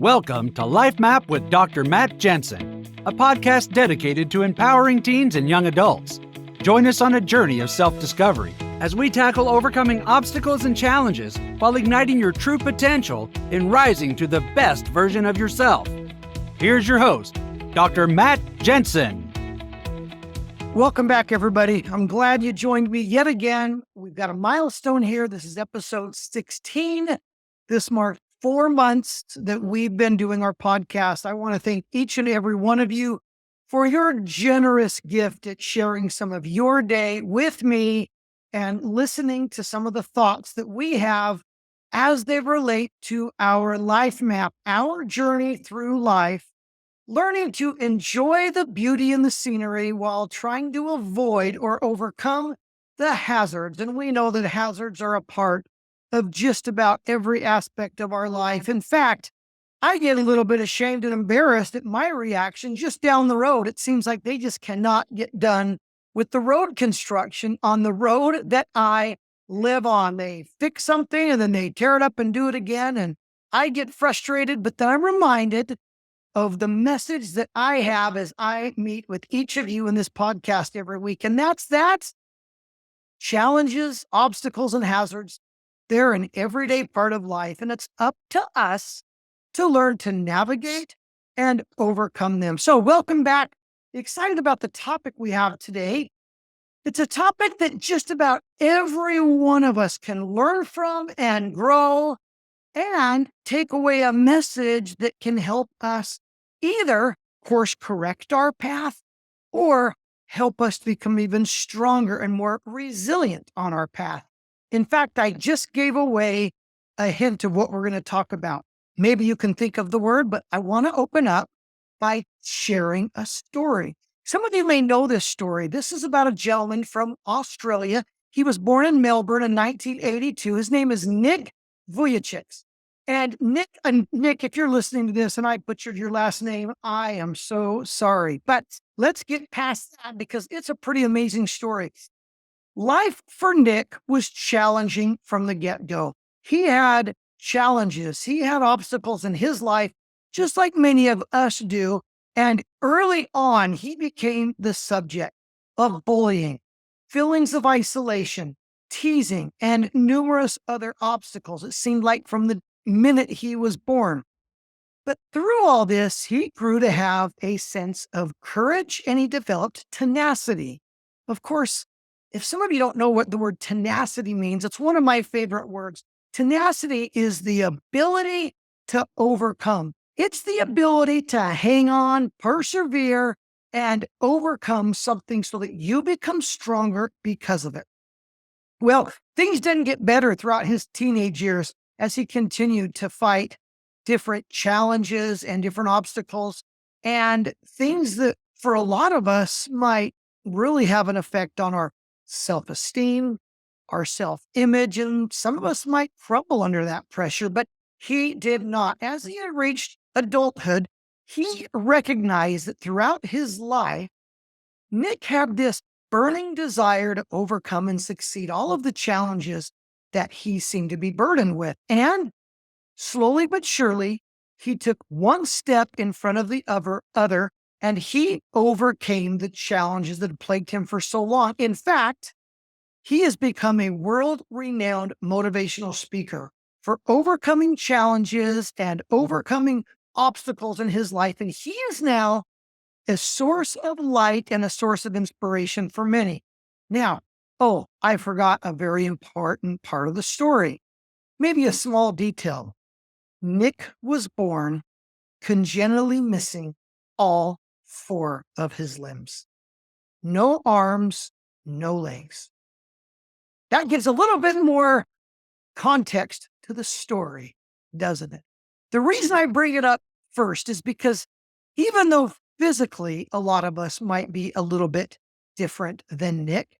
Welcome to Life Map with Dr. Matt Jensen, a podcast dedicated to empowering teens and young adults. Join us on a journey of self-discovery as we tackle overcoming obstacles and challenges while igniting your true potential in rising to the best version of yourself. Here's your host, Dr. Matt Jensen. Welcome back, everybody. I'm glad you joined me yet again. We've got a milestone here. This is episode 16. This marks 4 months that we've been doing our podcast. I want to thank each and every one of you for your generous gift at sharing some of your day with me and listening to some of the thoughts that we have as they relate to our life map, our journey through life, learning to enjoy the beauty and the scenery while trying to avoid or overcome the hazards. And we know that hazards are a part of just about every aspect of our life. In fact, I get a little bit ashamed and embarrassed at my reaction just down the road. It seems like they just cannot get done with the road construction on the road that I live on. They fix something and then they tear it up and do it again. And I get frustrated, but then I'm reminded of the message that I have as I meet with each of you in this podcast every week. And that's challenges, obstacles, and hazards. They're an everyday part of life, and it's up to us to learn to navigate and overcome them. So welcome back. Excited about the topic we have today. It's a topic that just about every one of us can learn from and grow and take away a message that can help us either course correct our path or help us to become even stronger and more resilient on our path. In fact, I just gave away a hint of what we're going to talk about. Maybe you can think of the word, but I want to open up by sharing a story. Some of you may know this story. This is about a gentleman from Australia. He was born in Melbourne in 1982. His name is Nic Vujicic. And Nick, if you're listening to this and I butchered your last name, I am so sorry. But let's get past that because it's a pretty amazing story. Life for Nick was challenging from the get-go. He had challenges. He had obstacles in his life, just like many of us do. And early on, he became the subject of bullying, feelings of isolation, teasing, and numerous other obstacles. It seemed like from the minute he was born. But through all this, he grew to have a sense of courage and he developed tenacity. Of course, if some of you don't know what the word tenacity means, it's one of my favorite words. Tenacity is the ability to overcome. It's the ability to hang on, persevere, and overcome something so that you become stronger because of it. Well, things didn't get better throughout his teenage years as he continued to fight different challenges and different obstacles and things that for a lot of us might really have an effect on our self-esteem, our self-image, and some of us might crumble under that pressure, but he did not. As he had reached adulthood, he recognized that throughout his life, Nick had this burning desire to overcome and succeed all of the challenges that he seemed to be burdened with. And slowly but surely, he took one step in front of the other, and he overcame the challenges that had plagued him for so long. In fact, he has become a world-renowned motivational speaker for overcoming challenges and overcoming obstacles in his life. And he is now a source of light and a source of inspiration for many. Now, I forgot a very important part of the story. Maybe a small detail. Nick was born congenitally missing all 4 of his limbs. No arms, no legs. That gives a little bit more context to the story, doesn't it? The reason I bring it up first is because even though physically a lot of us might be a little bit different than Nick,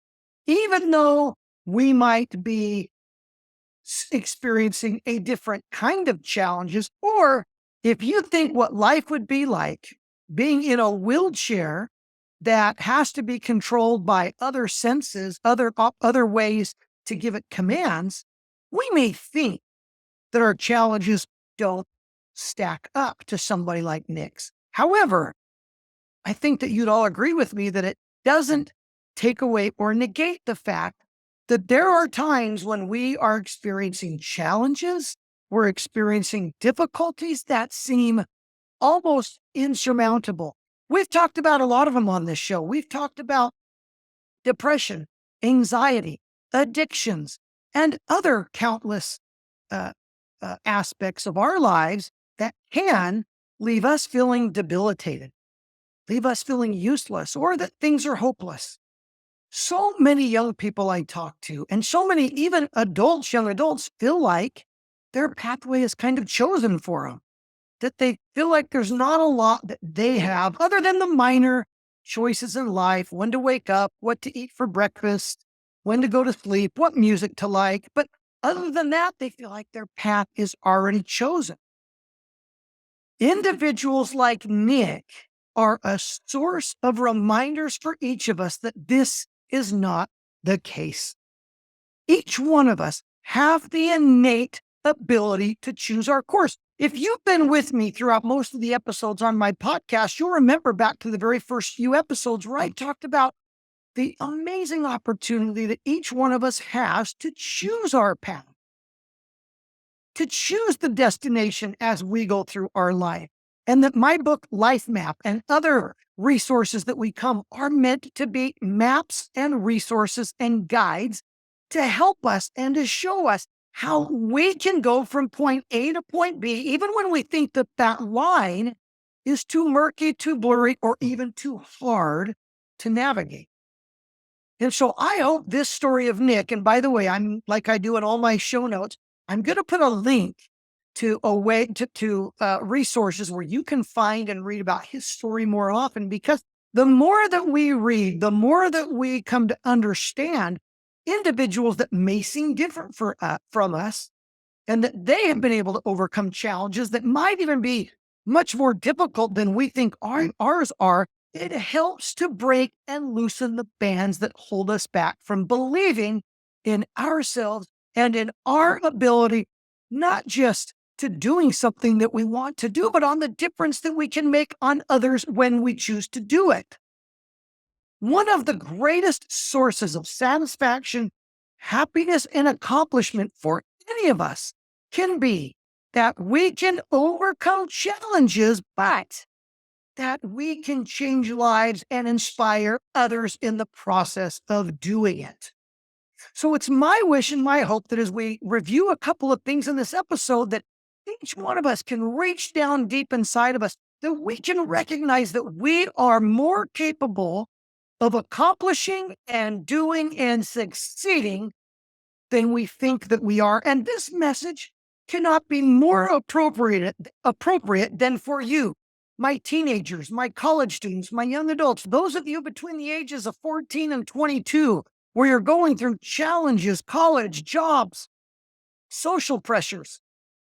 even though we might be experiencing a different kind of challenges, or if you think what life would be like being in a wheelchair that has to be controlled by other senses, other ways to give it commands, we may think that our challenges don't stack up to somebody like Nic's. However, I think that you'd all agree with me that it doesn't take away or negate the fact that there are times when we are experiencing challenges, we're experiencing difficulties that seem almost insurmountable. We've talked about a lot of them on this show. We've talked about depression, anxiety, addictions, and other countless uh, aspects of our lives that can leave us feeling debilitated, leave us feeling useless, or that things are hopeless. So many young people I talk to, and so many even adults, young adults, feel like their pathway is kind of chosen for them, that they feel like there's not a lot that they have other than the minor choices in life: when to wake up, what to eat for breakfast, when to go to sleep, what music to like. But other than that, they feel like their path is already chosen. Individuals like Nic are a source of reminders for each of us that this is not the case. Each one of us have the innate ability to choose our course. If you've been with me throughout most of the episodes on my podcast, you'll remember back to the very first few episodes where I talked about the amazing opportunity that each one of us has to choose our path, to choose the destination as we go through our life. And that my book, Life Map, and other resources that we come are meant to be maps and resources and guides to help us and to show us how we can go from point A to point B, even when we think that that line is too murky, too blurry, or even too hard to navigate. And so I hope this story of Nic, and by the way, I'm like I do in all my show notes, I'm going to put a link to a way to resources where you can find and read about his story more often, because the more that we read, the more that we come to understand individuals that may seem different from us, and that they have been able to overcome challenges that might even be much more difficult than we think ours are. It helps to break and loosen the bands that hold us back from believing in ourselves and in our ability, not just to doing something that we want to do, but on the difference that we can make on others when we choose to do it. One of the greatest sources of satisfaction, happiness, and accomplishment for any of us can be that we can overcome challenges, but that we can change lives and inspire others in the process of doing it. So it's my wish and my hope that as we review a couple of things in this episode, that each one of us can reach down deep inside of us, that we can recognize that we are more capable of accomplishing and doing and succeeding than we think that we are. And this message cannot be more appropriate than for you, my teenagers, my college students, my young adults, those of you between the ages of 14 and 22, where you're going through challenges, college, jobs, social pressures,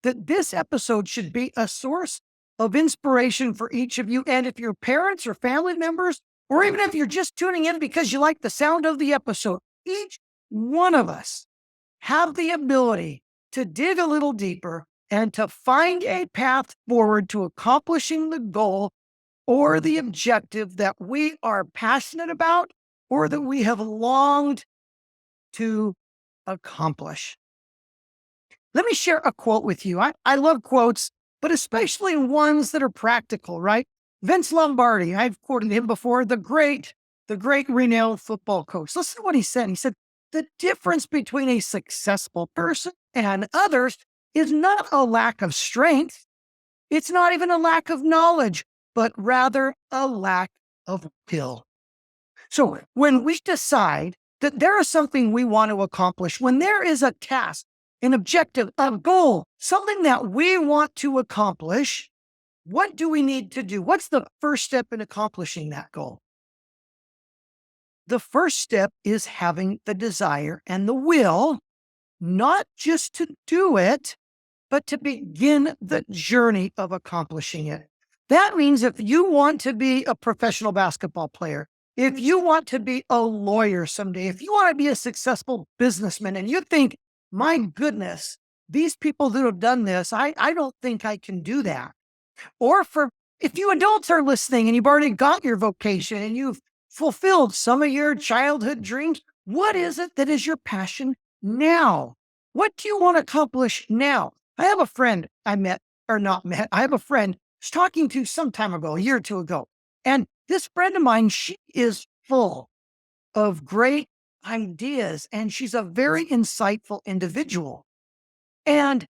that this episode should be a source of inspiration for each of you. And if you're parents or family members, or even if you're just tuning in because you like the sound of the episode, each one of us have the ability to dig a little deeper and to find a path forward to accomplishing the goal or the objective that we are passionate about or that we have longed to accomplish. Let me share a quote with you. I love quotes, but especially ones that are practical, right? Vince Lombardi, I've quoted him before, the great renowned football coach. Listen to what he said. He said, the difference between a successful person and others is not a lack of strength. It's not even a lack of knowledge, but rather a lack of will. So when we decide that there is something we want to accomplish, when there is a task, an objective, a goal, something that we want to accomplish, what do we need to do? What's the first step in accomplishing that goal? The first step is having the desire and the will, not just to do it, but to begin the journey of accomplishing it. That means if you want to be a professional basketball player, if you want to be a lawyer someday, if you want to be a successful businessman and you think, my goodness, these people that have done this, I don't think I can do that. Or for if you adults are listening and you've already got your vocation and you've fulfilled some of your childhood dreams, what is it that is your passion now? What do you want to accomplish now? I have a friend I met or not met. I have a friend I was talking to some time ago, a year or two ago. And this friend of mine, she is full of great ideas and she's a very insightful individual. And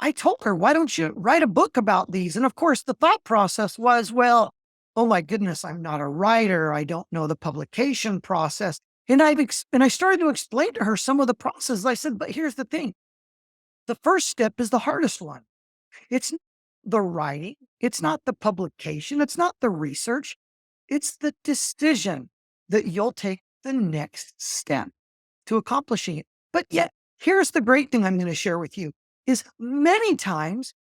I told her, why don't you write a book about these? And of course, the thought process was, well, oh my goodness, I'm not a writer. I don't know the publication process. And I started to explain to her some of the process. I said, but here's the thing. The first step is the hardest one. It's not the writing. It's not the publication. It's not the research. It's the decision that you'll take the next step to accomplishing it. But yet, here's the great thing I'm going to share with you is many times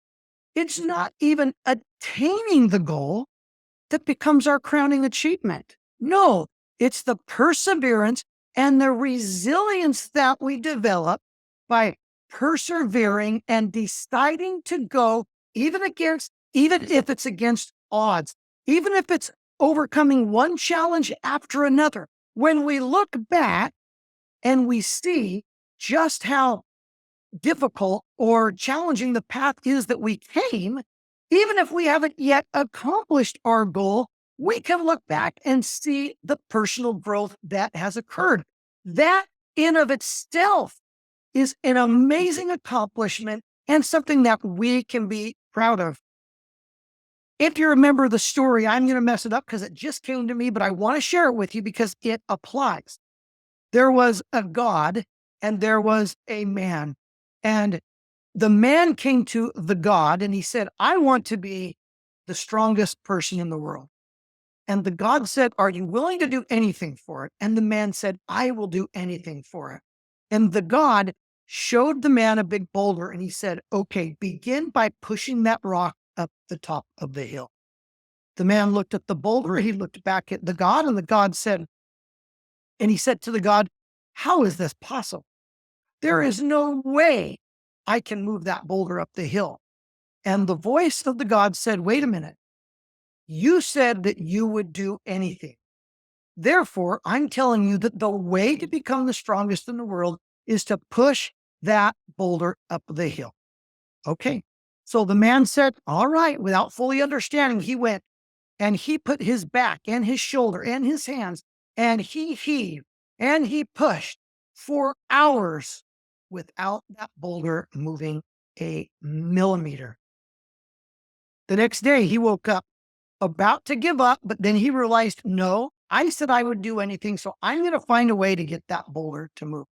it's not even attaining the goal that becomes our crowning achievement. No, it's the perseverance and the resilience that we develop by persevering and deciding to go even if it's against odds, even if it's overcoming one challenge after another. When we look back and we see just how difficult or challenging the path is that we came, even if we haven't yet accomplished our goal, we can look back and see the personal growth that has occurred. That in of itself is an amazing accomplishment and something that we can be proud of. If you remember the story, I'm going to mess it up because it just came to me, but I want to share it with you because it applies. There was a God and there was a man. And the man came to the God and he said, I want to be the strongest person in the world. And the God said, are you willing to do anything for it? And the man said, I will do anything for it. And the God showed the man a big boulder and he said, okay, begin by pushing that rock up the top of the hill. The man looked at the boulder, he looked back at the God, and the God said, and he said to the God, how is this possible? There is no way I can move that boulder up the hill. And the voice of the God said, wait a minute. You said that you would do anything. Therefore, I'm telling you that the way to become the strongest in the world is to push that boulder up the hill. Okay. So the man said, all right, without fully understanding, he went and he put his back and his shoulder and his hands and he heaved and he pushed for hours without that boulder moving a millimeter. The next day he woke up about to give up, but then he realized, no, I said I would do anything. So I'm going to find a way to get that boulder to move.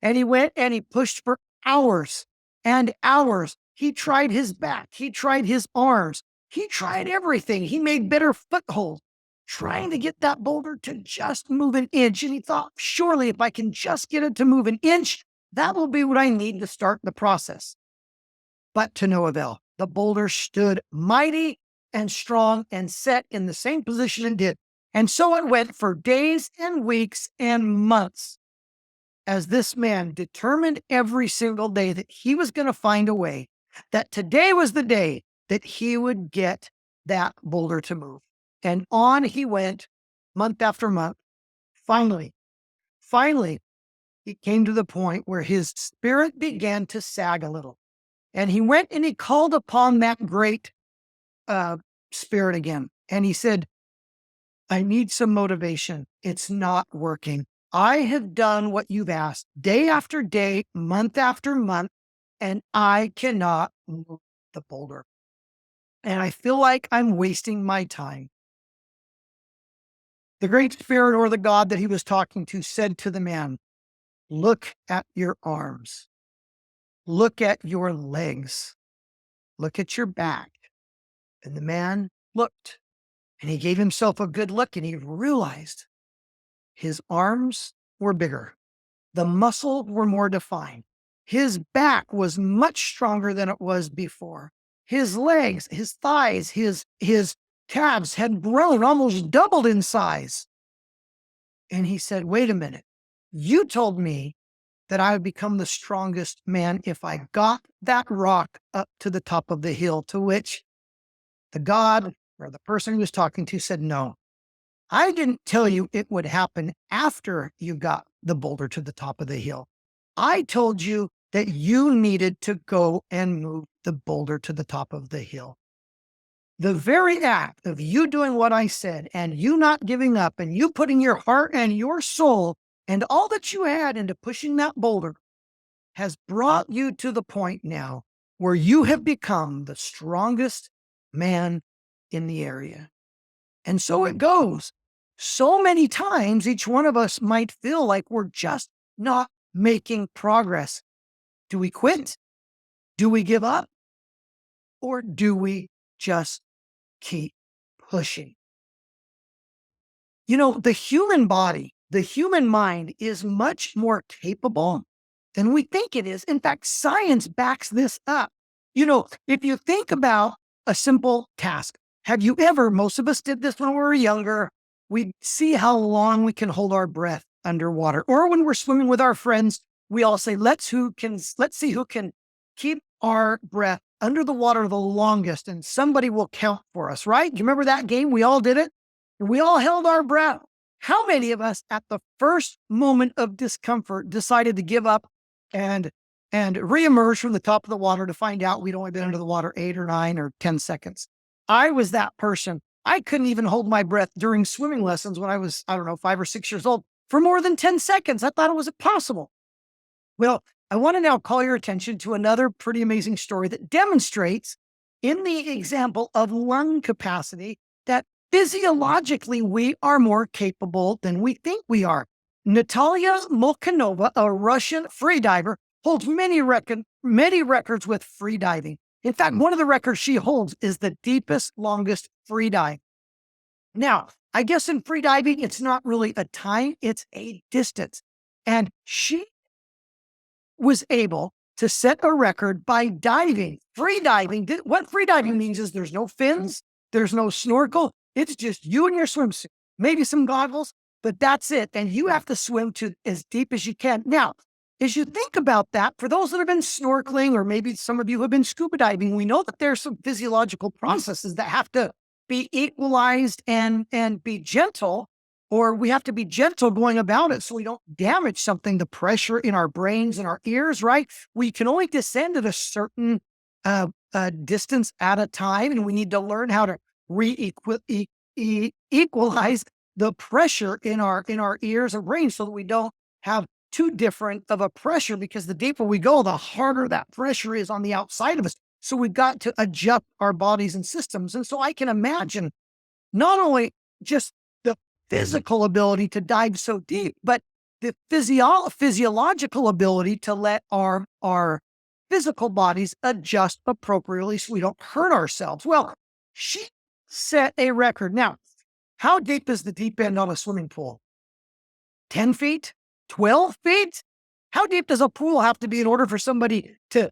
And he went and he pushed for hours and hours. He tried his back. He tried his arms. He tried everything. He made better footholds, trying to get that boulder to just move an inch. And he thought, surely if I can just get it to move an inch, that will be what I need to start the process. But to no avail. The boulder stood mighty and strong and set in the same position it did. And so it went for days and weeks and months as this man determined every single day that he was going to find a way, that today was the day that he would get that boulder to move. And on he went month after month. Finally, he came to the point where his spirit began to sag a little. And he went and he called upon that great spirit again. And he said, I need some motivation. It's not working. I have done what you've asked day after day, month after month, and I cannot move the boulder. And I feel like I'm wasting my time. The great spirit or the God that he was talking to said to the man, look at your arms. Look at your legs. Look at your back. And the man looked and he gave himself a good look and he realized his arms were bigger. The muscles were more defined. His back was much stronger than it was before. His legs, his thighs, his calves had grown, almost doubled in size. And he said, wait a minute. You told me that I would become the strongest man if I got that rock up to the top of the hill, to which the God or the person he was talking to said, no, I didn't tell you it would happen after you got the boulder to the top of the hill. I told you that you needed to go and move the boulder to the top of the hill. The very act of you doing what I said and you not giving up and you putting your heart and your soul and all that you had into pushing that boulder has brought you to the point now where you have become the strongest man in the area. And so it goes. So many times, each one of us might feel like we're just not making progress. Do we quit? Do we give up? Or do we just keep pushing? You know, the human body, the human mind is much more capable than we think it is. In fact, science backs this up. You know, if you think about a simple task, have you ever, most of us did this when we were younger, we see how long we can hold our breath underwater. Or when we're swimming with our friends, we all say, let's see who can keep our breath under the water the longest, and somebody will count for us, right? You remember that game? We all did it. And we all held our breath. How many of us at the first moment of discomfort decided to give up and reemerge from the top of the water to find out we'd only been under the water 8 or 9 or 10 seconds? I was that person. I couldn't even hold my breath during swimming lessons when I was, 5 or 6 years old for more than 10 seconds. I thought it was impossible. Well, I want to now call your attention to another pretty amazing story that demonstrates, in the example of lung capacity, that physiologically we are more capable than we think we are. Natalia Molchanova, a Russian freediver, holds many records with freediving. In fact, one of the records she holds is the deepest, longest freedive. Now, I guess in freediving, it's not really a time, it's a distance. And she was able to set a record by diving. Freediving, what freediving means is there's no fins, there's no snorkel, it's just you and your swimsuit, maybe some goggles, but that's it. And you have to swim to as deep as you can. Now, as you think about that, for those that have been snorkeling, or maybe some of you have been scuba diving, we know that there's some physiological processes that have to be equalized and be gentle, or we have to be gentle going about it so we don't damage something, the pressure in our brains and our ears, right? We can only descend at a certain distance at a time, and we need to learn how to equalize the pressure in our ears and brains so that we don't have too different of a pressure, because the deeper we go, the harder that pressure is on the outside of us. So we've got to adjust our bodies and systems. And so I can imagine not only just the physical ability to dive so deep, but the physiological ability to let our physical bodies adjust appropriately so we don't hurt ourselves. Well, she set a record. Now, how deep is the deep end on a swimming pool? 10 feet? 12 feet? How deep does a pool have to be in order for somebody to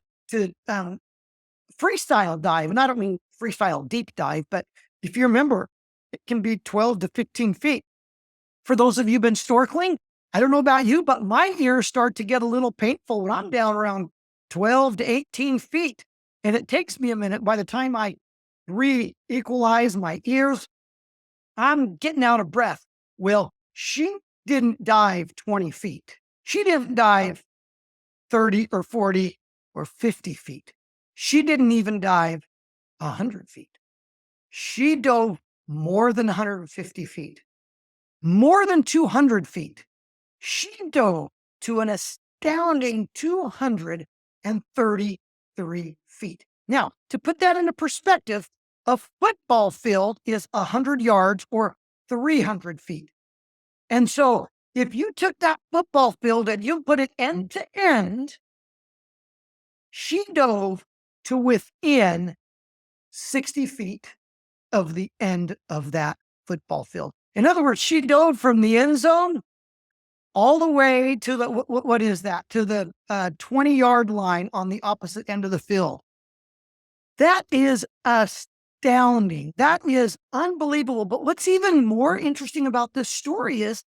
freestyle dive? And I don't mean freestyle deep dive, but if you remember, it can be 12 to 15 feet. For those of you who've been snorkeling, I don't know about you, but my ears start to get a little painful when I'm down around 12 to 18 feet. And it takes me a minute. By the time I re-equalize my ears, I'm getting out of breath. Well, she didn't dive 20 feet. She didn't dive 30 or 40 or 50 feet. She didn't even dive 100 feet. She dove more than 150 feet, more than 200 feet. She dove to an astounding 233 feet. Now, to put that into perspective, a football field is 100 yards or 300 feet. And so if you took that football field and you put it end to end, she dove to within 60 feet of the end of that football field. In other words, she dove from the end zone all the way to the, what is that? To the 20-yard line on the opposite end of the field. That is astounding. That is unbelievable. But what's even more interesting about this story is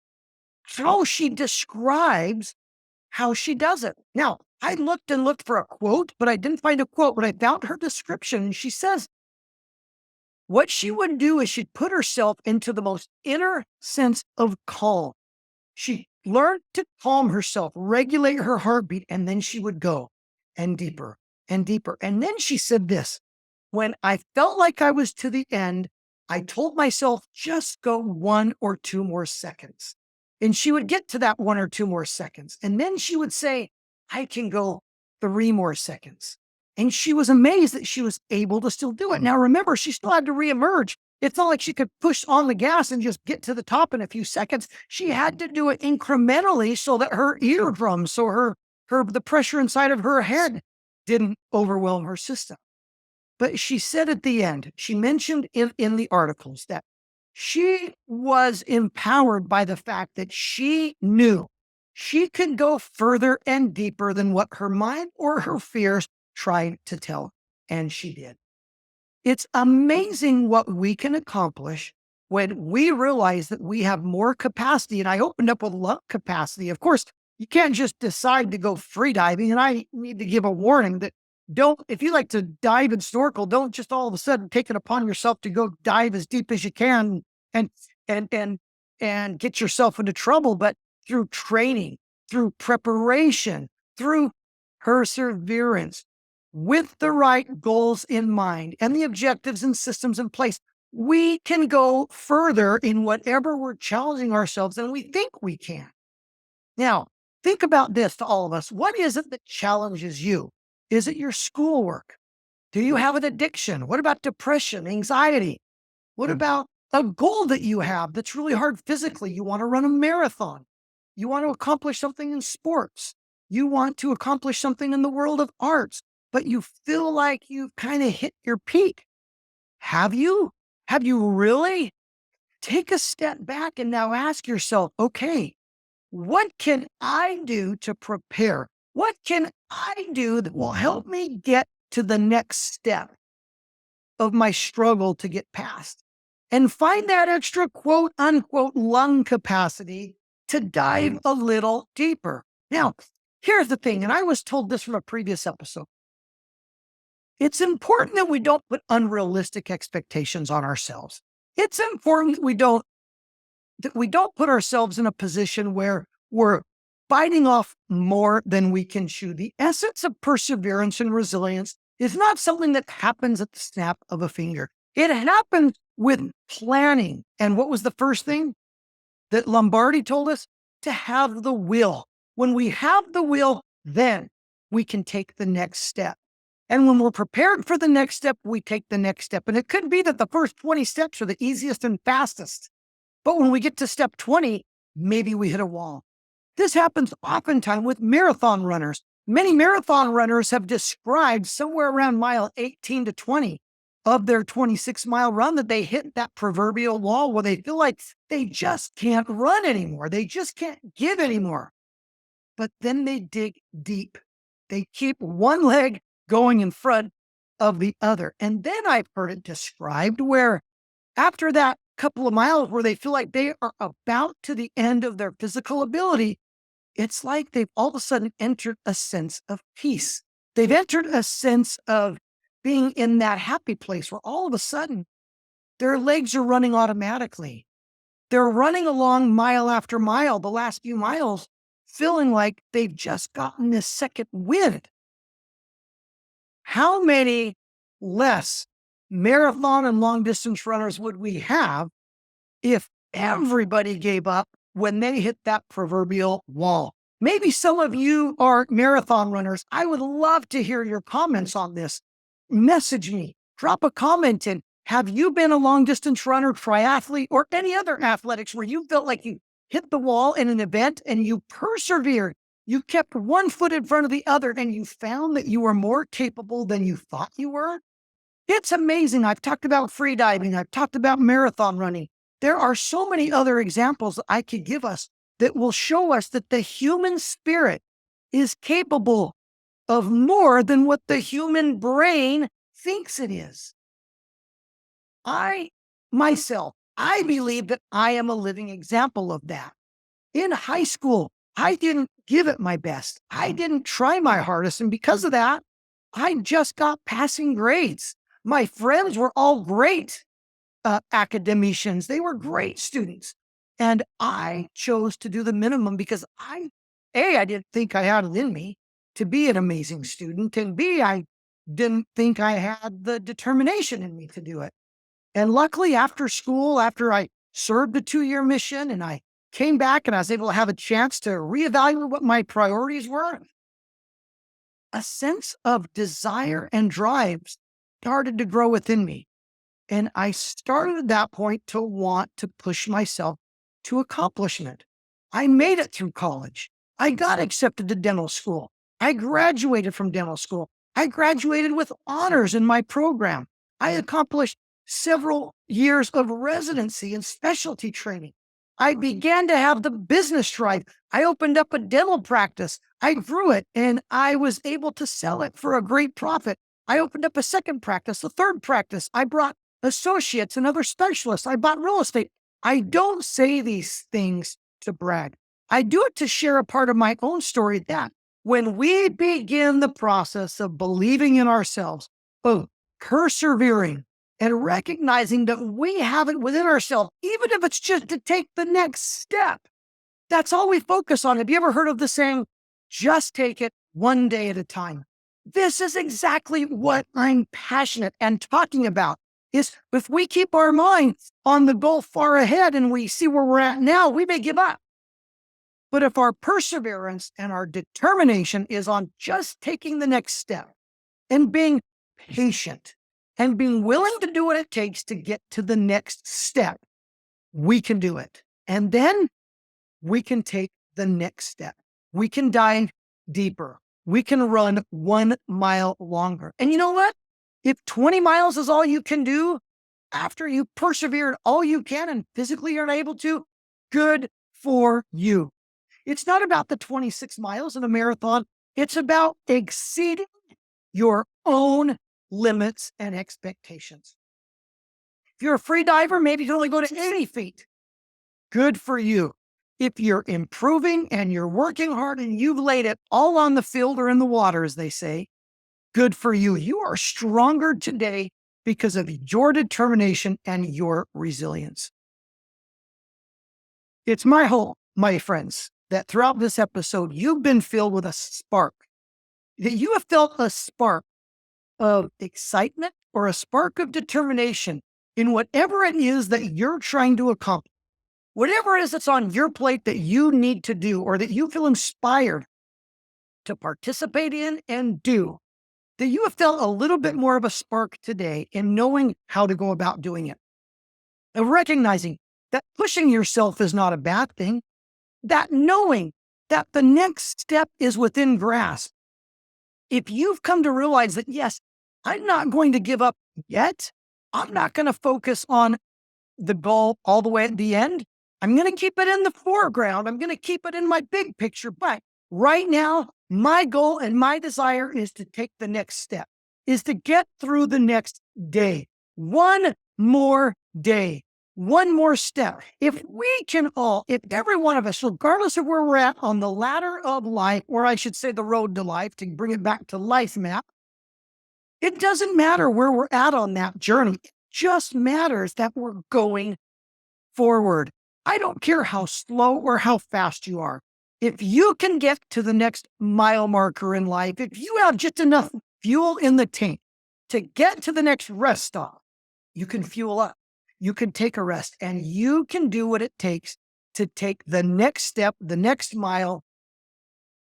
how she describes how she does it. Now, I looked and looked for a quote, but I didn't find a quote, but I found her description. And she says what she would do is she'd put herself into the most inner sense of calm. She learned to calm herself, regulate her heartbeat, and then she would go and deeper and deeper. And then she said this, when I felt like I was to the end, I told myself, just go 1 or 2 more seconds. And she would get to that 1 or 2 more seconds. And then she would say, I can go 3 more seconds. And she was amazed that she was able to still do it. Now, remember, she still had to reemerge. It's not like she could push on the gas and just get to the top in a few seconds. She had to do it incrementally so that her eardrums, so the pressure inside of her head didn't overwhelm her system. But she said at the end, she mentioned in the articles that she was empowered by the fact that she knew she could go further and deeper than what her mind or her fears tried to tell. And she did. It's amazing what we can accomplish when we realize that we have more capacity. And I opened up with lung capacity. Of course, you can't just decide to go free diving. And I need to give a warning that if you like to dive and snorkel, don't just all of a sudden take it upon yourself to go dive as deep as you can and get yourself into trouble. But through training, through preparation, through perseverance, with the right goals in mind and the objectives and systems in place, we can go further in whatever we're challenging ourselves than we think we can. Now, think about this to all of us. What is it that challenges you? Is it your schoolwork? Do you have an addiction? What about depression, anxiety? What about a goal that you have that's really hard physically? You want to run a marathon. You want to accomplish something in sports. You want to accomplish something in the world of arts, but you feel like you've kind of hit your peak. Have you? Have you really? Take a step back and now ask yourself, okay, what can I do to prepare? What can I do that will help me get to the next step of my struggle to get past? And find that extra quote unquote lung capacity to dive a little deeper. Now, here's the thing, and I was told this from a previous episode. It's important that we don't put unrealistic expectations on ourselves. It's important that we don't put ourselves in a position where we're biting off more than we can chew. The essence of perseverance and resilience is not something that happens at the snap of a finger. It happens with planning. And what was the first thing that Lombardi told us? To have the will. When we have the will, then we can take the next step. And when we're prepared for the next step, we take the next step. And it could be that the first 20 steps are the easiest and fastest. But when we get to step 20, maybe we hit a wall. This happens oftentimes with marathon runners. Many marathon runners have described somewhere around mile 18 to 20 of their 26-mile run that they hit that proverbial wall where they feel like they just can't run anymore. They just can't give anymore. But then they dig deep. They keep one leg going in front of the other. And then I've heard it described where after that couple of miles where they feel like they are about to the end of their physical ability, it's like they've all of a sudden entered a sense of peace. They've entered a sense of being in that happy place where all of a sudden their legs are running automatically. They're running along mile after mile, the last few miles, feeling like they've just gotten this second wind. How many less marathon and long distance runners would we have if everybody gave up when they hit that proverbial wall? Maybe some of you are marathon runners. I would love to hear your comments on this. Message me, drop a comment in. Have you been a long distance runner, triathlete, or any other athletics where you felt like you hit the wall in an event and you persevered? You kept one foot in front of the other and you found that you were more capable than you thought you were? It's amazing. I've talked about free diving. I've talked about marathon running. There are so many other examples that I could give us that will show us that the human spirit is capable of more than what the human brain thinks it is. I believe that I am a living example of that. In high school, I didn't give it my best. I didn't try my hardest. And because of that, I just got passing grades. My friends were all great academicians. They were great students. And I chose to do the minimum because I didn't think I had it in me to be an amazing student. And B, I didn't think I had the determination in me to do it. And luckily, after school, after I served the 2-year mission and I came back and I was able to have a chance to reevaluate what my priorities were, a sense of desire and drive started to grow within me. And I started at that point to want to push myself to accomplishment. I made it through college. I got accepted to dental school. I graduated from dental school. I graduated with honors in my program. I accomplished several years of residency and specialty training. I began to have the business drive. I opened up a dental practice. I grew it and I was able to sell it for a great profit. I opened up a second practice, a third practice. I brought associates and other specialists. I bought real estate. I don't say these things to brag. I do it to share a part of my own story that when we begin the process of believing in ourselves, of persevering and recognizing that we have it within ourselves, even if it's just to take the next step, that's all we focus on. Have you ever heard of the saying, just take it one day at a time? This is exactly what I'm passionate and talking about. Is if we keep our minds on the goal far ahead and we see where we're at now, we may give up. But if our perseverance and our determination is on just taking the next step and being patient and being willing to do what it takes to get to the next step, we can do it. And then we can take the next step. We can dive deeper. We can run 1 mile longer. And you know what? If 20 miles is all you can do after you persevered all you can and physically you're able to, good for you. It's not about the 26 miles in a marathon. It's about exceeding your own limits and expectations. If you're a free diver, maybe you can only go to 80 feet. Good for you. If you're improving and you're working hard and you've laid it all on the field or in the water, as they say, good for you. You are stronger today because of your determination and your resilience. It's my hope, my friends, that throughout this episode, you've been filled with a spark, that you have felt a spark of excitement or a spark of determination in whatever it is that you're trying to accomplish. Whatever it is that's on your plate that you need to do or that you feel inspired to participate in and do, that you have felt a little bit more of a spark today in knowing how to go about doing it. And recognizing that pushing yourself is not a bad thing, that knowing that the next step is within grasp. If you've come to realize that, yes, I'm not going to give up yet, I'm not going to focus on the goal all the way at the end. I'm going to keep it in the foreground. I'm going to keep it in my big picture. But right now, my goal and my desire is to take the next step, is to get through the next day. One more day, one more step. If we can all, if every one of us, regardless of where we're at on the ladder of life, or I should say the road to life, to bring it back to life map, it doesn't matter where we're at on that journey. It just matters that we're going forward. I don't care how slow or how fast you are. If you can get to the next mile marker in life, if you have just enough fuel in the tank to get to the next rest stop, you can fuel up, you can take a rest, and you can do what it takes to take the next step, the next mile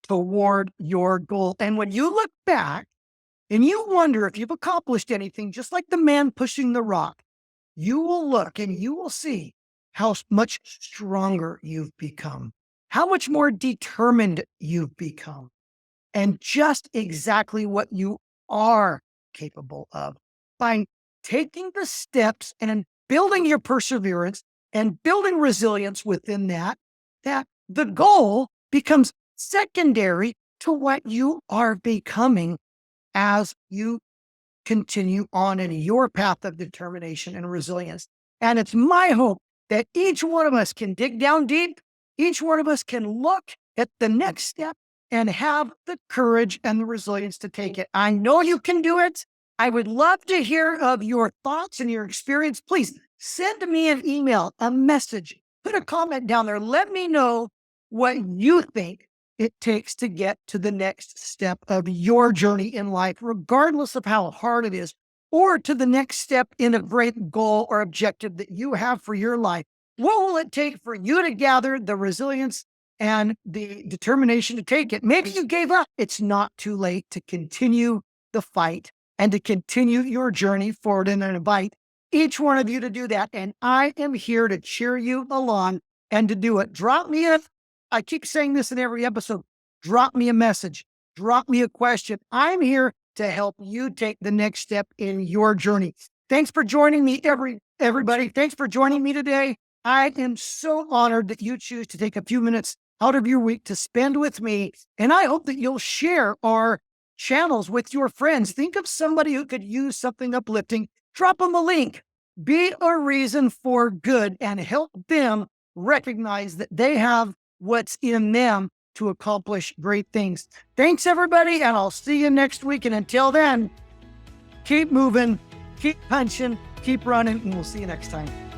toward your goal. And when you look back and you wonder if you've accomplished anything, just like the man pushing the rock, you will look and you will see how much stronger you've become, how much more determined you've become, and just exactly what you are capable of by taking the steps and building your perseverance and building resilience within that the goal becomes secondary to what you are becoming as you continue on in your path of determination and resilience. And it's my hope that each one of us can dig down deep. Each one of us can look at the next step and have the courage and the resilience to take it. I know you can do it. I would love to hear of your thoughts and your experience. Please send me an email, a message, put a comment down there. Let me know what you think it takes to get to the next step of your journey in life, regardless of how hard it is, or to the next step in a great goal or objective that you have for your life. What will it take for you to gather the resilience and the determination to take it? Maybe you gave up. It's not too late to continue the fight and to continue your journey forward. And I invite each one of you to do that. And I am here to cheer you along and to do it. I keep saying this in every episode, drop me a message, drop me a question. I'm here to help you take the next step in your journey. Thanks for joining me, everybody. Thanks for joining me today. I am so honored that you choose to take a few minutes out of your week to spend with me. And I hope that you'll share our channels with your friends. Think of somebody who could use something uplifting. Drop them a link. Be a reason for good and help them recognize that they have what's in them to accomplish great things. Thanks, everybody, and I'll see you next week. And until then, keep moving, keep punching, keep running, and we'll see you next time.